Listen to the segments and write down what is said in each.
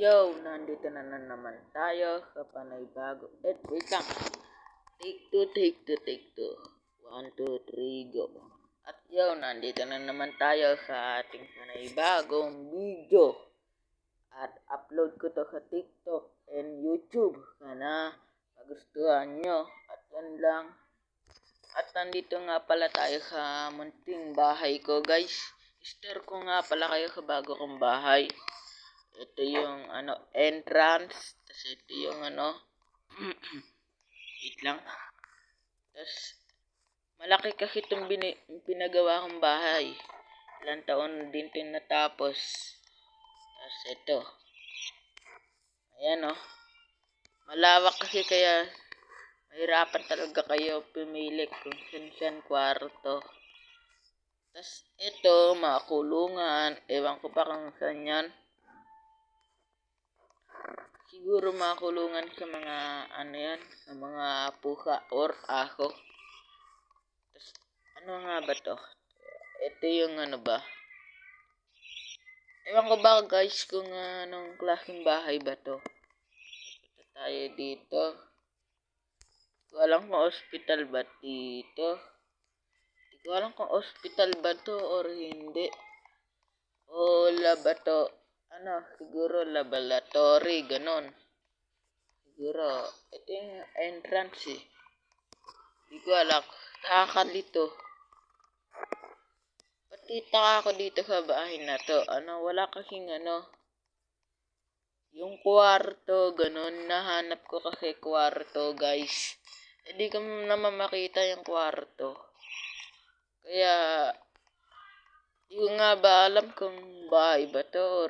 Yo, nandito na naman tayo sa panaybago. Wait lang. Take two, take two, take two. 1, 2, 3, go. At yo, nandito na naman tayo sa ating panibagong video. At upload ko to sa TikTok and YouTube. Sana magustuhan nyo. At yan lang. At nandito nga pala tayo sa munting bahay ko, guys. Share ko nga pala kayo sa bago kong bahay. Ito yung entrance. Tapos ito yung wait lang. Tapos malaki kasi itong pinagawa kong bahay. Ilang taon din ito natapos. Tapos ito. Ayan malawak kasi kaya mahirapan talaga kayo pumili kung saan kwarto. Tapos ito mga kulungan. Ewan ko pa kung saan yan. Siguro makulungan sa mga yan, sa mga pusa or aso. Tapos, nga ba to? Ito yung ba? Ewan ko ba guys kung anong klaseng bahay ba to. Ito tayo dito. Hindi ko alam kung hospital ba dito. Hindi ko alam kung hospital ba to or hindi. O labato. Siguro laboratory, ganon. Siguro, ito yung entrance Hindi ko alam. Nakakalito. Pati taka ako dito sa bahay na to. Wala kasing yung kwarto, ganon. Nahanap ko kasi kwarto, guys. Hindi ko naman makita yung kwarto. Kaya, hindi ko nga ba alam kung bahay ba to or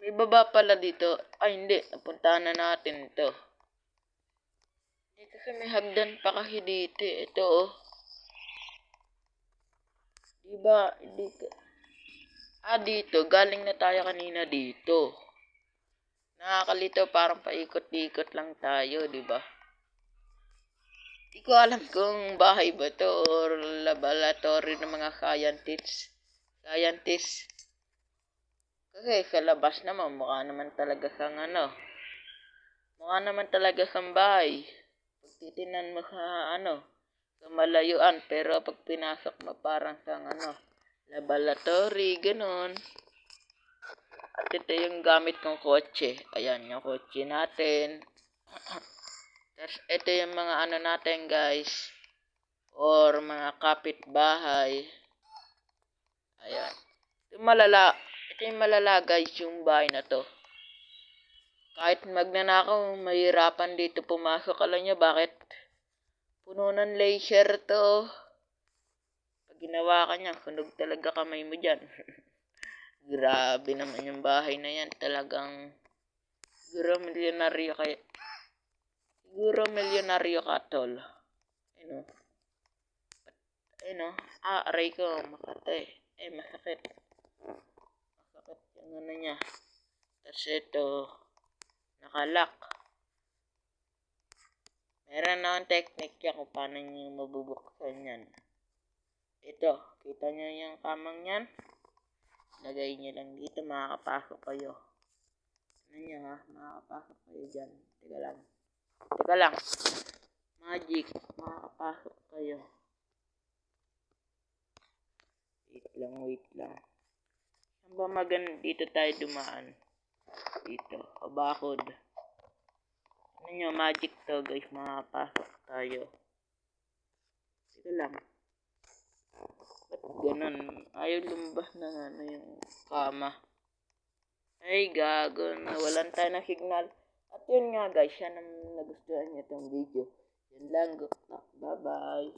May baba pala dito. Ay, hindi. Napuntahan na natin to. Hindi kasi may hagdan pa kasi dito. Ito, Diba? Dito. Dito. Galing na tayo kanina dito. Nakakalito. Parang paikot-ikot lang tayo, diba? Hindi ko alam kung bahay ba to or laboratory ng mga scientists. Kasi sa labas naman, mukha naman talaga sang Mukha naman talaga sang bahay. Pag titinan mo sa sa malayuan. Pero pag pinasok mo parang sang laboratory, ganon. At ito yung gamit kong kotse. Ayan yung kotse natin. Tapos ito yung mga natin guys. Or mga kapitbahay. Ayan. Ito yung malala guys yung bahay na to. Kahit magnanakaw, mahirapan dito pumasok. Alam nyo bakit? Puno ng laser to. Pag ginawa ka niya, sunog talaga kamay mo dyan. Grabe naman yung bahay na yan. Talagang siguro milyonaryo ka tol. Aray ko, makate. Masakit. Masakit yung niya. Tapos ito, nakalock. Meron na ang technique yan kung paano nyo mabubuksan yan. Ito, kita nyo yung kamang yan? Lagay nyo lang dito, makakapasok kayo. Makakapasok kayo dyan. Teka lang. Magic, makakapasok kayo. Wait lang. Saan ba dito tayo dumaan? Dito, kabakod. Magic to guys, makakapasok tayo. Teka lang. Ba't ganun? Ayaw lumabas na yung kama. Ay, gago. Nawalan tayo ng signal. At yun nga guys, yan ang nagustuhan niyo itong video. Yan lang. Bye-bye.